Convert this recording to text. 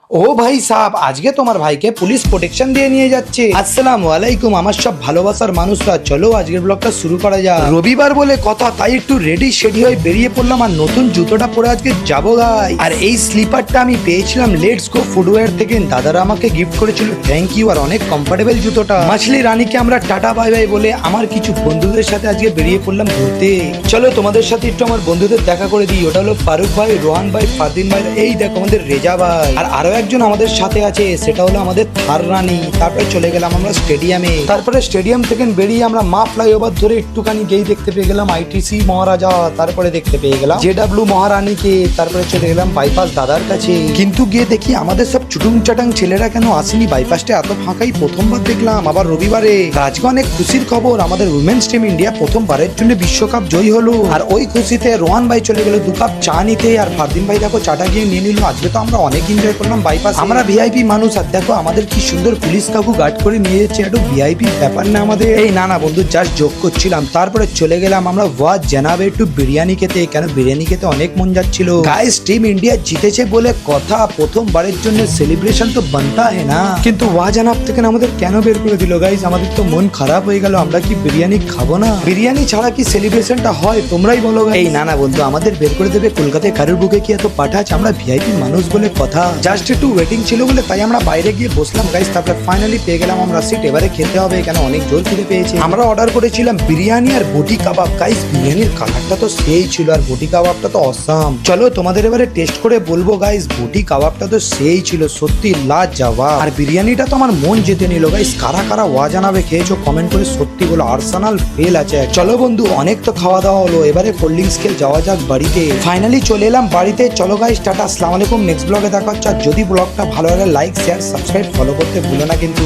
ও ভাই সাহেব, আজকে তোমার ভাইকে পুলিশ প্রোটেকশন দিয়ে নিয়ে যাচ্ছে। আসসালামু আলাইকুম আমার সব ভালোবাসার মানুষরা, চলো আজকের ব্লগটা শুরু করা যাক। রবিবার বলে কথা, তাই একটু রেডি সেডি হয়ে বেরিয়ে পড়লাম আর নতুন জুতোটা পরে আজকে যাবো গাই। আর এই স্লিপারটা আমি পেয়েছিলাম লেটস গো ফুটওয়্যার থেকে, দাদারা আমাকে গিফট করেছিল, থ্যাংক ইউ। আর অনেক কমফোর্টেবল জুতোটা। মাছলি রানীকে আমরা টাটা বাই বাই বলে আমার কিছু বন্ধুদের সাথে আজকে বেরিয়ে পড়লাম ঘুরতে। চলো তোমাদের সাথে একটু আমার বন্ধুদের দেখা করে দিই। ওটা হলো ফারুক ভাই, রোহান ভাই, ফারদিন ভাই, এই দেখো আমাদের রেজা ভাই। আর আরো একজন আমাদের সাথে আছে, সেটা হলো আমাদের থার রানী। তারপরে চলে গেলাম আমরা স্টেডিয়ামে। তারপরে স্টেডিয়াম থেকে বেরিয়ে আমরা মা ফ্লাইওভার ধরে একটুখানি গিয়ে দেখতে পেয়ে গেলাম আইটিসি মহারাজা। তারপরে দেখতে পেয়ে গেলাম জেডাব্লিউ মহারানীকে। তারপরে চলে গেলাম বাইপাস দাদার কাছে। কিন্তু গিয়ে দেখি আমাদের সব চুটুং চাটাং ছেলেরা কেন আসেনি, বাইপাসটা এত ফাঁকাই প্রথমবার দেখলাম, আবার রবিবারে। আজকে অনেক খুশির খবর, আমাদের উইমেন্স টিম ইন্ডিয়া প্রথমবারের জন্য বিশ্বকাপ জয়ী হলো। আর ওই খুশিতে রোহান ভাই চলে গেল 2 কাপ চা নিতে, আর ফারদিন ভাই দেখো চাটা গিয়ে নিয়ে নিল। আজকে তো আমরা অনেক এনজয় করলাম বাইপাস। আমরা ভিআইপি মানুষ, আর দেখো আমাদের কি সুন্দর পুলিশ কাকু গার্ড করে নিয়ে যাচ্ছে। একটু ভিআইপি ব্যাপার না আমাদের? এই না বন্ধু, জাস্ট যোগ করছিলাম। তারপরে চলে গেলাম আমরা ওয়াজ জানাবে একটু বিরিয়ানি খেতে, কেন বিরিয়ানি খেতে অনেক মন যাচ্ছিল। গাইস টিম ইন্ডিয়া জিতেছে বলে কথা, প্রথমবারের জন্য সেলিব্রেশন তো বানতা है না। কিন্তু ওয়াজ জানাব থেকে আমাদের কেন বের করে দিল গাইস? আমাদের তো মন খারাপ হয়ে গেল। আমরা কি বিরিয়ানি খাবো না? বিরিয়ানি ছাড়া কি সেলিব্রেশনটা হয়? তোমরাই বলো। এই না বন্ধু, আমাদের বের করে দেবে কলকাতায়। কারোর বুকে কি এত পাঠা আছে? আমরা ভিআইপি মানুষ বলে কথা, জাস্ট একটু ওয়েটিং ছিল বলে তাই আমরা বাইরে গিয়ে বসলাম গাইস। তারপরে ফাইনালি পেয়ে গেলাম আমরা সিট। এবারে খেতে হবে, কেন অনেক জোর খিদে পেয়েছে। আমরা অর্ডার করেছিলাম বিরিয়ানি আর বটি কাবাব। গাইস বিরিয়ানির কালারটা তো সেই ছিল, আর বটি কাবাবটা তো অসাম। চলো তোমাদের এবারে টেস্ট করে বলবো গাইস, বটি কাবাবটা তো সেই ছিল, সত্যি লাজবাব। আর বিরিয়ানিটা তো আমার মন জিতে নিল গাইস। কারা কারা ওয়া জানাবে খেয়েছো কমেন্ট করে সত্যি বলো। আর্সেনাল ফেল আছে। চলো বন্ধু, অনেক তো খাওয়া দাওয়া হলো, এবারে কোল্ড ড্রিঙ্কস খেয়ে যাওয়া যাক বাড়িতে। ফাইনালি চলে এলাম বাড়িতে। চলো গাইস টাটা, আসসালামু আলাইকুম। নেক্সট ব্লগে দেখা হচ্ছে। আর যদি ব্লগটা ভালো লাগে লাইক শেয়ার সাবস্ক্রাইব ফলো করতে ভুলো না কিন্তু।